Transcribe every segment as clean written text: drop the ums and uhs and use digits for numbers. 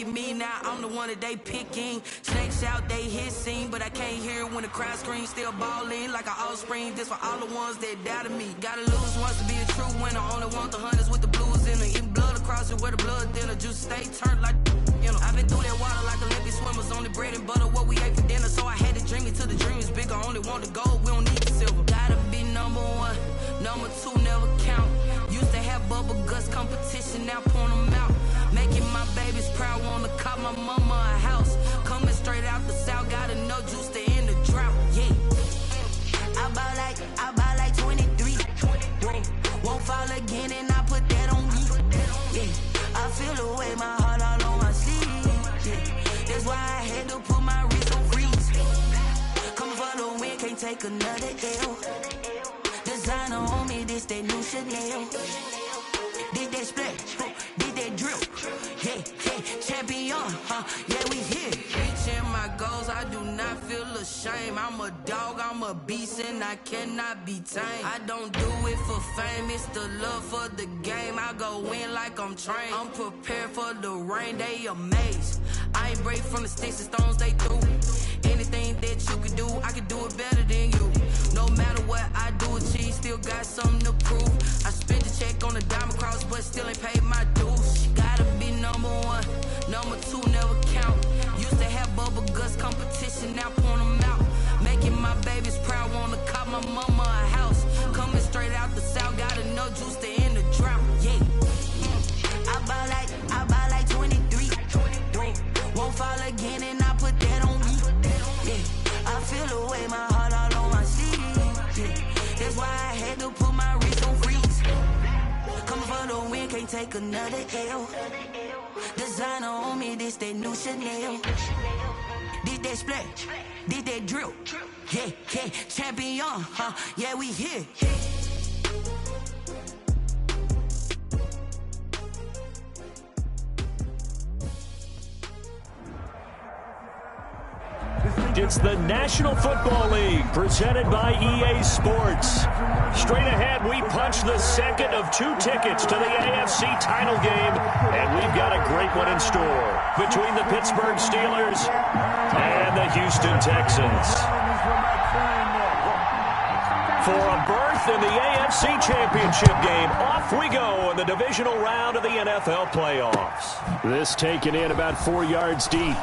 at me now, I'm the one that they picking. Snakes out, they hissing, but I can't hear when the crowd screams. Still balling like an offspring. This for all the ones that doubted me. Gotta lose once to be a true winner. Only want the hunters with the blues in them. Eating blood across it where the blood thinner. Juice stay turned like you know. I've been through that water like Olympic swimmers. Only bread and butter what we ate for dinner. So I had to dream it till the dream is bigger. Only want the gold, we don't need the silver. Gotta be number one, number two never count. Used to have bubble guts competition, now point them out. Making my babies proud, wanna cop my mama a house. Coming straight out the south, gotta know juice to end the drought. Yeah, I buy like 23. Won't fall again, and I put that on me. Yeah, I feel the way my heart all on my sleeve. Yeah, that's why I had to put my wrist on freeze. Coming for the win, can't take another L. Designer on me, this that new Chanel. Did that splash, did that drill. Yeah, champion, yeah, we here. Reaching my goals, I do not feel ashamed. I'm a dog, I'm a beast, and I cannot be tamed. I don't do it for fame, it's the love for the game. I go in like I'm trained. I'm prepared for the rain, they amazed. I ain't break from the sticks and stones they threw. Anything that you can do, I can do it better than you. No matter what I do, achieve, still got something to prove. I spent the check on the diamond cross, but still ain't paid my dues. Gotta be number one, number two never count. Used to have bubble guts competition, now point them out. Making my babies proud, wanna cop my mama a house. Coming straight out the south, gotta know juice to end the drought. Yeah, I buy like 23. Won't fall again, and I put that on me. Yeah, I feel the way my heart all on my sleeve. Yeah, that's why I had to put my wrist on freeze. Coming for the win, can't take another L. Designer on me, this that new Chanel. Did that splash, did that drill. Yeah, champion, yeah, we here. It's the National Football League presented by EA Sports. Straight ahead, we punch the second of two tickets to the AFC title game, and we've got a great one in store between the Pittsburgh Steelers and the Houston Texans. For a berth in the AFC Championship game, off we go in the divisional round of the NFL playoffs. This taken in about 4 yards deep.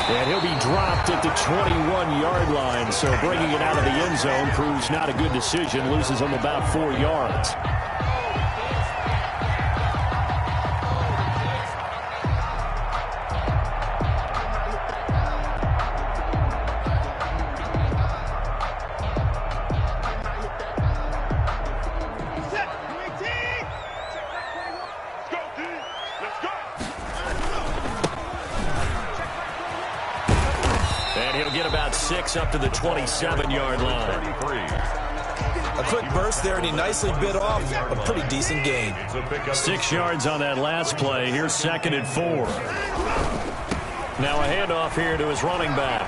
And he'll be dropped at the 21-yard line, so bringing it out of the end zone proves not a good decision, loses him about 4 yards. Up to the 27-yard line. A quick burst there, and he nicely bit off a pretty decent gain. 6 yards on that last play. Here's 2nd and 4. Now a handoff here to his running back.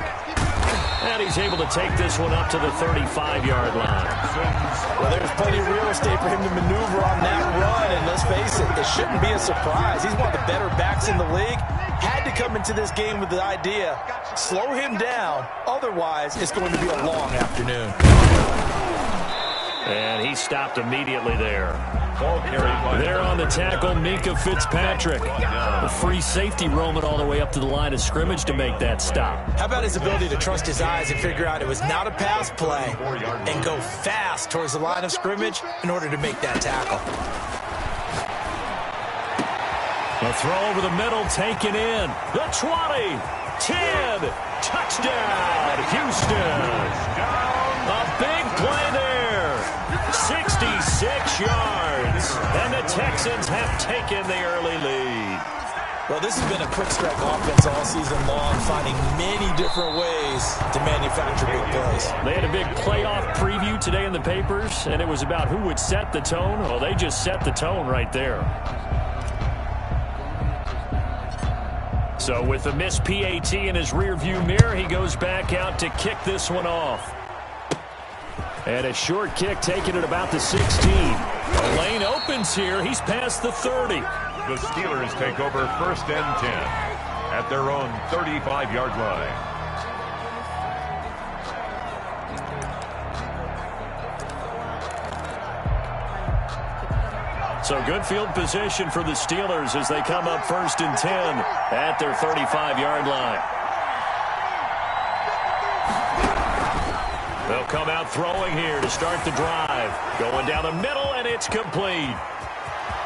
And he's able to take this one up to the 35-yard line. Well, there's plenty of real estate for him to maneuver on that run, and let's face it shouldn't be a surprise. He's one of the better backs in the league. Had to come into this game with the idea, slow him down, otherwise it's going to be a long afternoon. And he stopped immediately there. There on the tackle, Minka Fitzpatrick. A free safety roaming all the way up to the line of scrimmage to make that stop. How about his ability to trust his eyes and figure out it was not a pass play and go fast towards the line of scrimmage in order to make that tackle. A throw over the middle, taken in. The 20, 10, touchdown, Houston. A big play there. 66 yards. And the Texans have taken the early lead. Well, this has been a quick strike offense all season long, finding many different ways to manufacture big plays. They had a big playoff preview today in the papers, and it was about who would set the tone. Well, they just set the tone right there. So with the missed PAT in his rearview mirror, he goes back out to kick this one off. And a short kick taken at about the 16. The lane opens here. He's past the 30. The Steelers take over 1st and 10 at their own 35-yard line. So good field position for the Steelers as they come up 1st and 10 at their 35-yard line. They'll come out throwing here to start the drive. Going down the middle, and it's complete.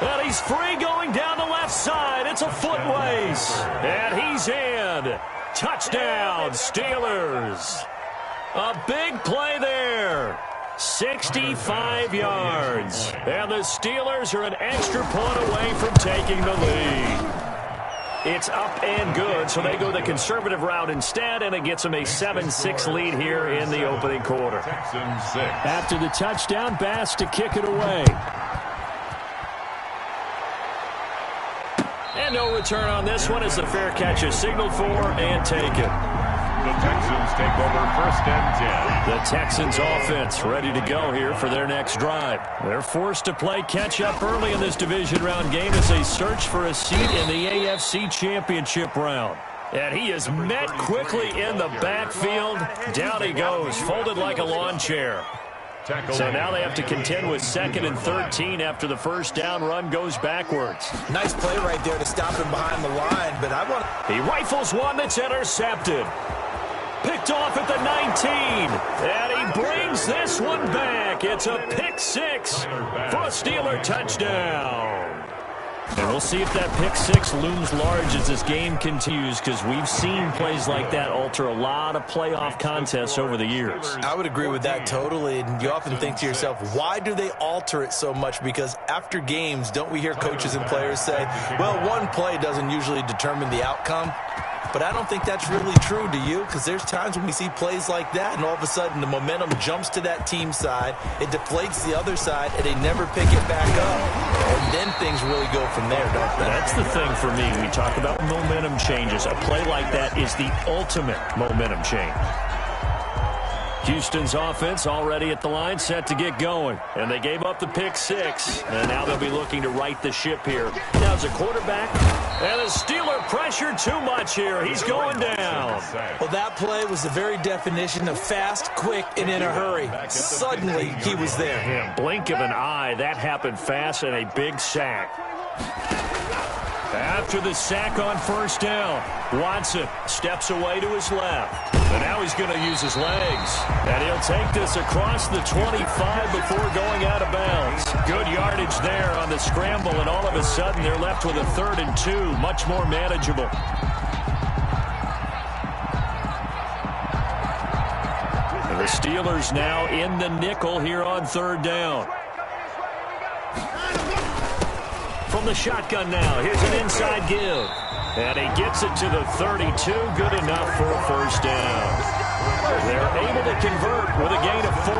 And he's free going down the left side. It's a foot race. And he's in. Touchdown, Steelers. A big play there. 65 yards. And the Steelers are an extra point away from taking the lead. It's up and good, so they go the conservative route instead, and it gets them a 7-6 lead here in the opening quarter. After the touchdown, Bass to kick it away. And no return on this one as the fair catch is signaled for and taken. The Texans take over 1st and 10. The Texans offense ready to go here for their next drive. They're forced to play catch-up early in this division round game as they search for a seat in the AFC Championship round. And he is met quickly in the backfield. Down he goes, folded like a lawn chair. So now they have to contend with 2nd and 13 after the first down run goes backwards. Nice play right there to stop him behind the line, but He rifles one that's intercepted. Picked off at the 19. And he brings this one back. It's a pick six for a Steeler touchdown. And we'll see if that pick six looms large as this game continues, because we've seen plays like that alter a lot of playoff contests over the years. I would agree with that totally. And you often think to yourself, why do they alter it so much? Because after games, don't we hear coaches and players say, well, one play doesn't usually determine the outcome? But I don't think that's really true, do you? Because there's times when we see plays like that, and all of a sudden the momentum jumps to that team side, it deflates the other side, and they never pick it back up. And then things really go from there, don't they? That's the thing for me. We talk about momentum changes. A play like that is the ultimate momentum change. Houston's offense already at the line, set to get going. And they gave up the pick six. And now they'll be looking to right the ship here. Now as a quarterback, and the Steeler pressured too much here. He's going down. Well, that play was the very definition of fast, quick, and in a hurry. Suddenly, he was there. Yeah, blink of an eye. That happened fast, and a big sack. After the sack on first down, Watson steps away to his left. And now he's going to use his legs. And he'll take this across the 25 before going out of bounds. Good yardage there on the scramble, and all of a sudden they're left with a 3rd and 2, much more manageable. And the Steelers now in the nickel here on 3rd down. From the shotgun now, here's an inside give. And he gets it to the 32, good enough for a first down. They're able to convert with a gain of 4.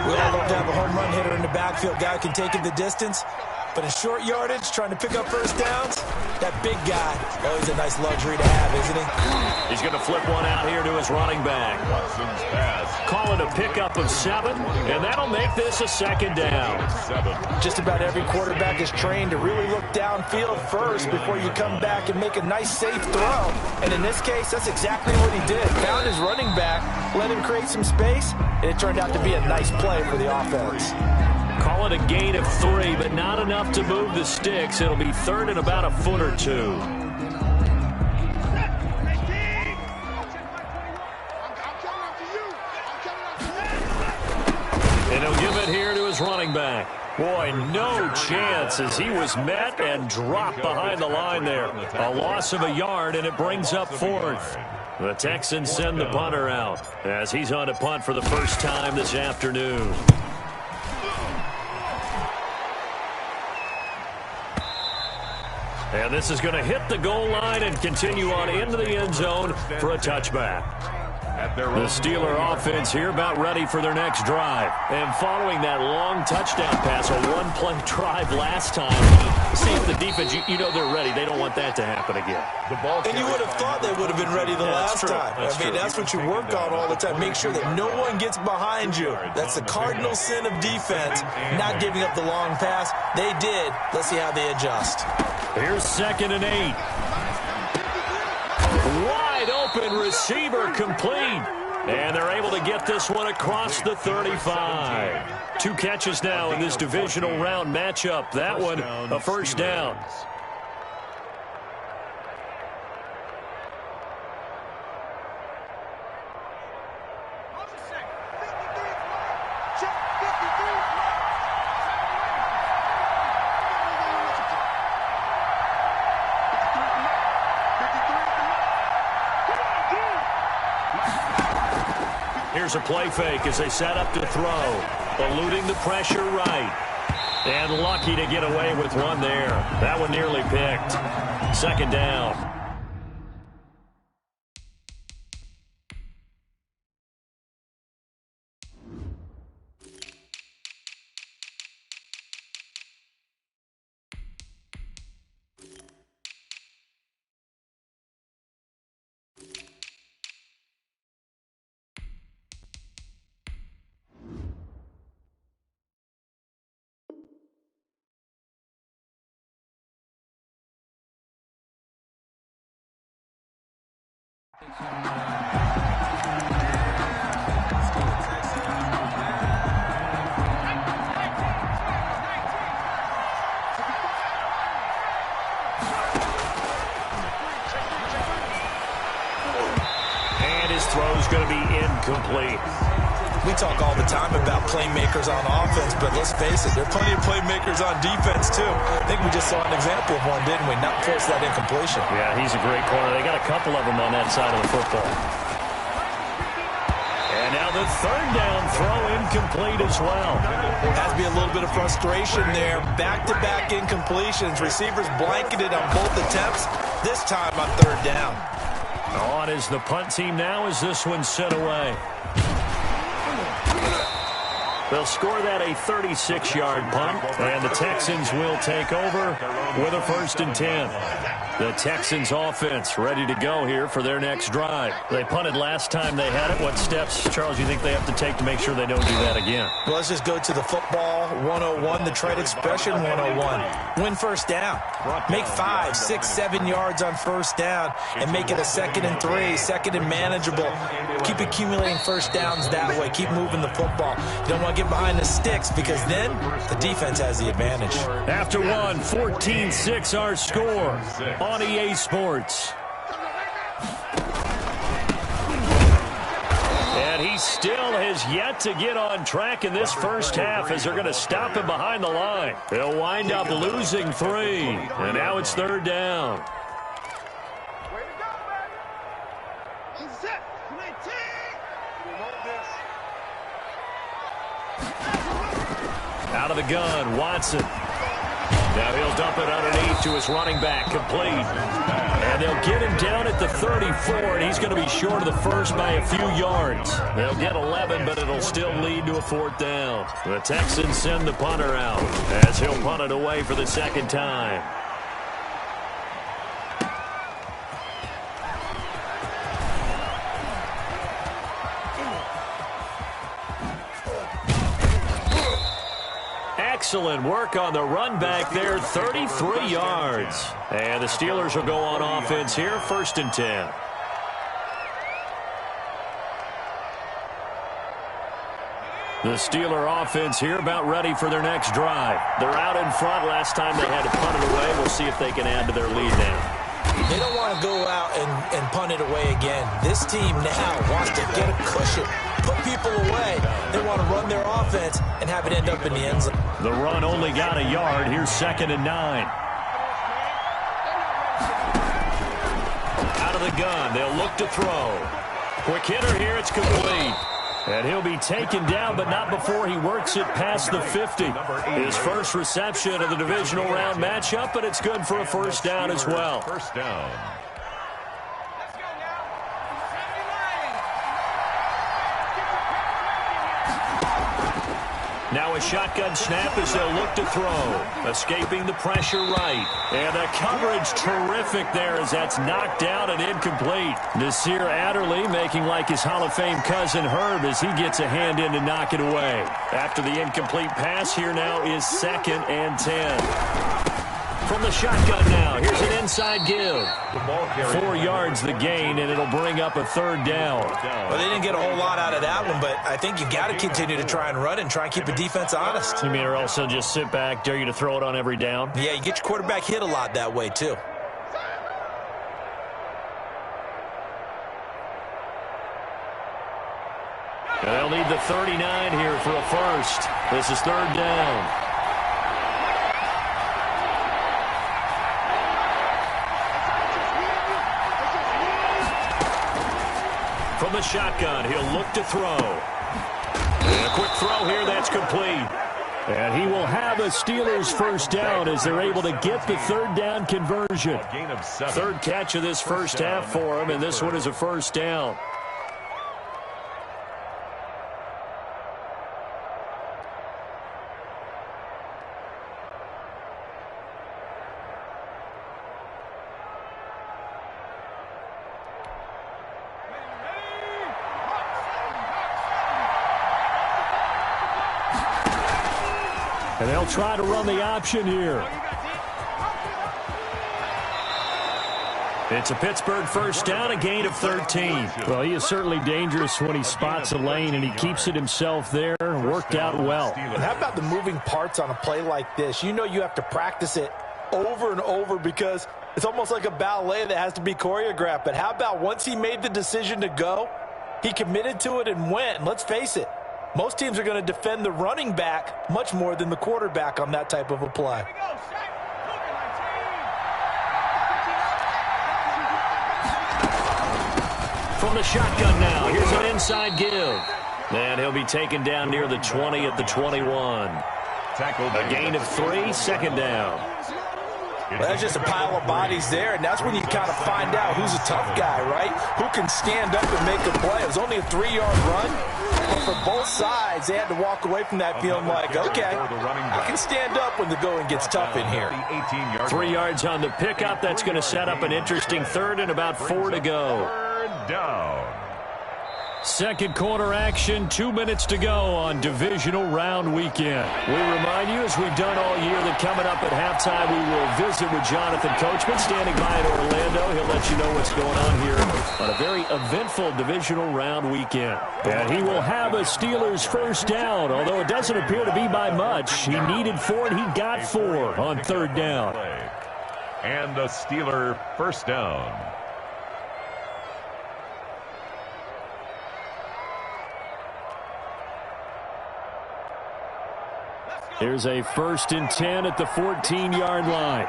We all love to have a home run hitter in the backfield. Guy can take it the distance. But in short yardage, trying to pick up first downs, that big guy, always a nice luxury to have, isn't he? He's going to flip one out here to his running back. Call it a pickup of 7, and that'll make this a 2nd down. Just about every quarterback is trained to really look downfield first before you come back and make a nice, safe throw. And in this case, that's exactly what he did. Found his running back, let him create some space, and it turned out to be a nice play for the offense. Call it a gain of 3, but not enough to move the sticks. It'll be 3rd and about a foot or 2. And he'll give it here to his running back. Boy, no chance as he was met and dropped behind the line there. A loss of a yard, and it brings up 4th. The Texans send the punter out as he's on to punt for the first time this afternoon. And this is going to hit the goal line and continue on into the end zone for a touchback. The Steeler offense here about ready for their next drive. And following that long touchdown pass, a one-play drive last time, see if the defense, you know they're ready. They don't want that to happen again. And you would have thought they would have been ready the last time. That's what you work on all the time. Make sure that no one gets behind you. That's the cardinal sin of defense, not giving up the long pass. They did. Let's see how they adjust. Here's 2nd and 8. Wide open receiver complete. And they're able to get this one across the 35. 2 catches now in this divisional round matchup. That one, a first down. Here's a play fake as they set up to throw. Eluding the pressure right. And lucky to get away with one there. That one nearly picked. 2nd down. And his throw's going to be incomplete. We talk all the time about playmakers on offense, but let's face it, there are plenty of playmakers on defense, too. I think we just saw an example of one, didn't we? Not force that incompletion. Yeah, he's a great corner. They got a couple of them on that side of the football. And now the 3rd down throw incomplete as well. Has to be a little bit of frustration there. Back-to-back incompletions. Receivers blanketed on both attempts, this time on 3rd down. On is the punt team now as this one's set away. They'll score that a 36-yard punt, and the Texans will take over with a 1st and 10. The Texans offense ready to go here for their next drive. They punted last time they had it. What steps, Charles, you think they have to take to make sure they don't do that again? Well, let's just go to the football 101, the trade expression 101. Win 1st down. Make 5, 6, 7 yards on 1st down and make it a 2nd and 3, 2nd and manageable. Keep accumulating 1st downs that way. Keep moving the football. You don't want to get behind the sticks because then the defense has the advantage. After one, 14-6 our score on EA Sports. And he still has yet to get on track in this first half as they're going to stop him behind the line. They'll wind up losing 3, and now it's 3rd down. Out of the gun, Watson. Now he'll dump it underneath to his running back, complete. And they'll get him down at the 34, and he's going to be short of the first by a few yards. They'll get 11, but it'll still lead to a 4th down. The Texans send the punter out as he'll punt it away for the 2nd time. Excellent work on the run back there, 33 yards. And the Steelers will go on offense here, 1st and 10. The Steeler offense here about ready for their next drive. They're out in front. Last time they had to punt it away. We'll see if they can add to their lead now. They don't want to go out and punt it away again. This team now wants to get a cushion, put people away. They want to run their offense and have it end up in the end zone. The run only got a yard. Here's 2nd and 9. Out of the gun. They'll look to throw. Quick hitter here. It's complete. And he'll be taken down, but not before he works it past the 50. His first reception of the divisional round matchup, but it's good for a 1st down as well. 1st down. Now a shotgun snap as they'll look to throw. Escaping the pressure right. And the coverage terrific there as that's knocked down and incomplete. Nasir Adderley making like his Hall of Fame cousin Herb as he gets a hand in to knock it away. After the incomplete pass, here now is 2nd and 10. From the shotgun now, here's an inside give. 4 yards the gain, and it'll bring up a third down. Well, they didn't get a whole lot out of that one, but I think you got to continue to try and run and try and keep the defense honest. You mean, or also just sit back, dare you to throw it on every down? Yeah, you get your quarterback hit a lot that way, too. And they'll need the 39 here for a first. This is third down. From the shotgun, he'll look to throw. And a quick throw here, that's complete. And he will have a Steelers first down as they're able to get the third down conversion. Third catch of this first half for him, and this one is a first down. And they'll try to run the option here. It's a Pittsburgh first down, a gain of 13. Well, he is certainly dangerous when he spots a lane, and he keeps it himself there. Worked out well. And how about the moving parts on a play like this? You know you have to practice it over and over because it's almost like a ballet that has to be choreographed. But how about once he made the decision to go, he committed to it and went. And let's face it, most teams are going to defend the running back much more than the quarterback on that type of a play. From the shotgun now, here's an inside give. And he'll be taken down near the 20 at the 21. A gain of 3, second down. Well, that's just a pile of bodies there, and that's when you kind of find out who's a tough guy, right? Who can stand up and make a play. It was only a 3-yard run, but for both sides, they had to walk away from that feeling like, okay, I can stand up when the going gets tough in here. 3 yards on the pickup. That's going to set up an interesting third and about 4 to go. Third down. Second quarter action, 2 minutes to go on divisional round weekend. We remind you, as we've done all year, that coming up at halftime, we will visit with Jonathan Coachman, standing by in Orlando. He'll let you know what's going on here on a very eventful divisional round weekend. And he will have a Steelers first down, although it doesn't appear to be by much. He needed 4, and he got 4 on third down. And a Steeler first down. Here's a 1st and 10 at the 14-yard line.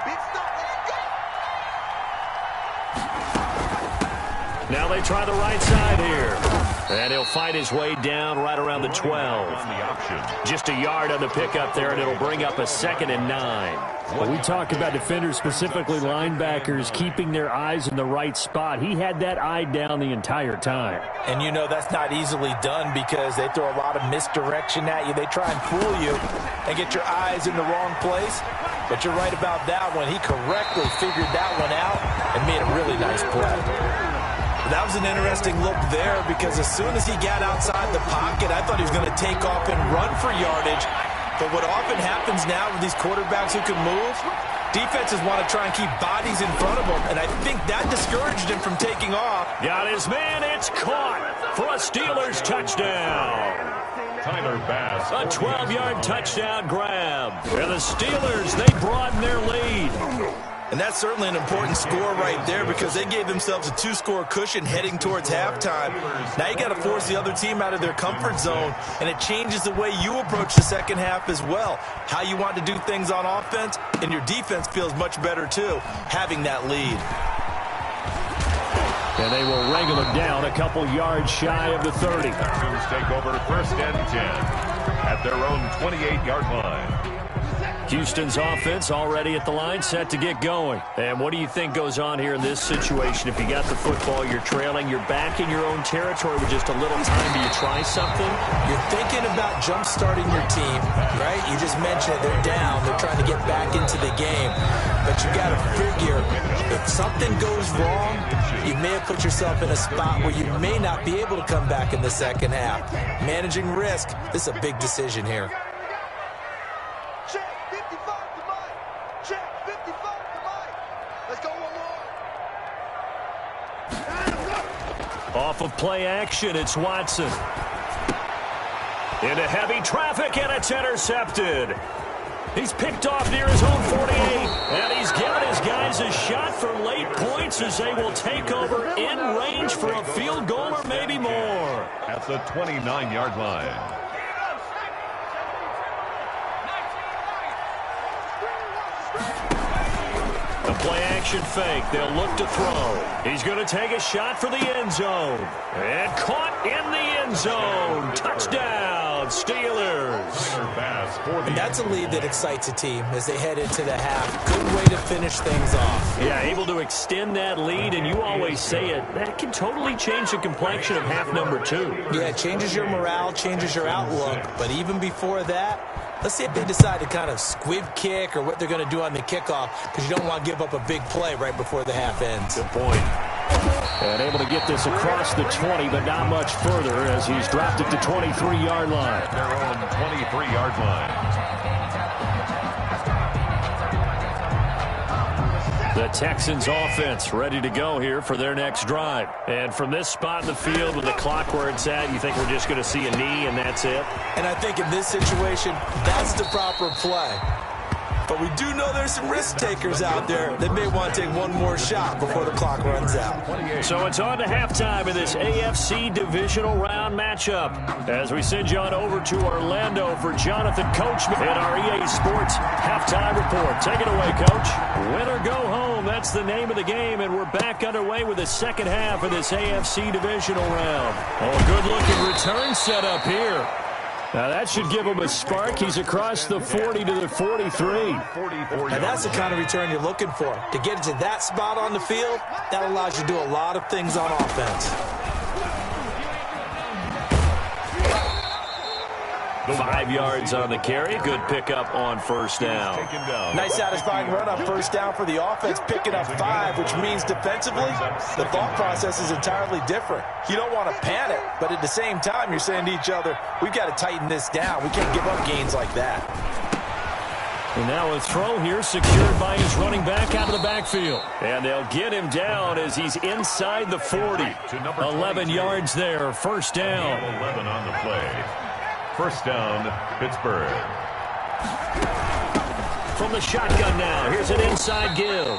Now they try the right side here. And he'll fight his way down right around the 12. Just a yard on the pickup there, and it'll bring up a 2nd and 9. Well, we talk about defenders, specifically linebackers, keeping their eyes in the right spot. He had that eye down the entire time. And you know that's not easily done because they throw a lot of misdirection at you. They try and fool you and get your eyes in the wrong place. But you're right about that one. He correctly figured that one out and made a really nice play. That was an interesting look there because as soon as he got outside the pocket, I thought he was going to take off and run for yardage. But what often happens now with these quarterbacks who can move, defenses want to try and keep bodies in front of them, and I think that discouraged him from taking off. Got his man, it's caught for a Steelers touchdown. Tyler Bass. A 12-yard touchdown grab. And the Steelers, they broaden their lead. And that's certainly an important score right there because they gave themselves a 2-score cushion heading towards halftime. Now you got to force the other team out of their comfort zone, and it changes the way you approach the second half as well. How you want to do things on offense, and your defense feels much better too, having that lead. And they will wrangle him down a couple yards shy of the 30. Falcons take over 1st and 10 at their own 28-yard line. Houston's offense already at the line, set to get going. And what do you think goes on here in this situation? If you got the football, you're trailing, you're back in your own territory with just a little time. Do you try something? You're thinking about jump-starting your team, right? You just mentioned it. They're down. They're trying to get back into the game. But you got to figure if something goes wrong, you may have put yourself in a spot where you may not be able to come back in the second half. Managing risk, this is a big decision here. Check 55 to Mike. Check 55. Off of play action, it's Watson. Into heavy traffic, and it's intercepted. He's picked off near his own 48, and he's given his guys a shot for late points as they will take over in range for a field goal or maybe more. At the 29-yard line. The play-action fake. They'll look to throw. He's going to take a shot for the end zone. And caught in the end zone. Touchdown, Steelers. And that's a lead that excites a team as they head into the half. Good way to finish things off. Yeah, able to extend that lead, and you always say it, that can totally change the complexion of half number 2. Yeah, it changes your morale, changes your outlook. But even before that, let's see if they decide to kind of squib kick or what they're going to do on the kickoff, because you don't want to give up a big play right before the half ends. Good point. And able to get this across the 20, but not much further as he's dropped it to 23-yard line. Their own 23-yard line. The Texans offense ready to go here for their next drive. And from this spot in the field with the clock where it's at, you think we're just going to see a knee and that's it? And I think in this situation, that's the proper play. But we do know there's some risk takers out there that may want to take one more shot before the clock runs out. So it's on to halftime in this AFC divisional round matchup as we send you on over to Orlando for Jonathan Coachman in our EA Sports halftime report. Take it away, Coach. Win or go home, that's the name of the game, and we're back underway with the second half of this AFC divisional round. Oh, a good-looking return set up here. Now, that should give him a spark. He's across the 40 to the 43. And that's the kind of return you're looking for. To get to that spot on the field, that allows you to do a lot of things on offense. 5 yards on the carry. Good pickup on first down. Nice satisfying run on first down for the offense, picking up 5, which means defensively, the thought process is entirely different. You don't want to panic, but at the same time, you're saying to each other, we've got to tighten this down. We can't give up gains like that. And now a throw here secured by his running back out of the backfield. And they'll get him down as he's inside the 40. 11 yards there, first down. 11 on the play. First down, Pittsburgh. From the shotgun now, here's an inside give.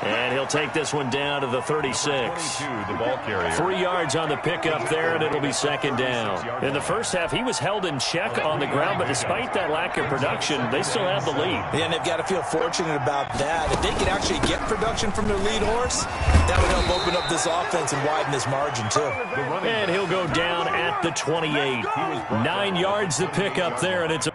And he'll take this one down to the 36. 22, the ball carrier. 3 yards on the pickup there, and it'll be second down. In the first half, he was held in check on the ground, but despite that lack of production, they still have the lead. And they've got to feel fortunate about that. If they could actually get production from their lead horse, that would help open up this offense and widen this margin, too. And he'll go down at the 28. 9 yards the pickup there, and it's a